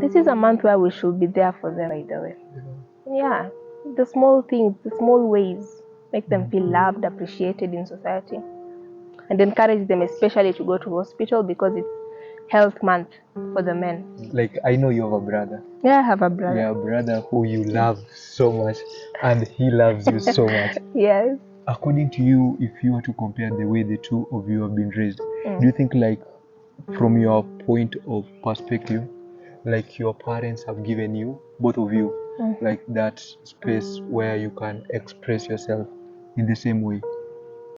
this is a month where we should be there for them, by the way. Yeah, the small things, the small ways make them feel loved, appreciated in society, and encourage them especially to go to hospital because it's health month for the men. Like, I know you have a brother. Yeah, I have a brother. Yeah, a brother who you love so much, and he loves you so much. Yes. According to you, if you were to compare the way the two of you have been raised, do you think, like, from your point of perspective, like your parents have given you, both of you, like that space where you can express yourself in the same way?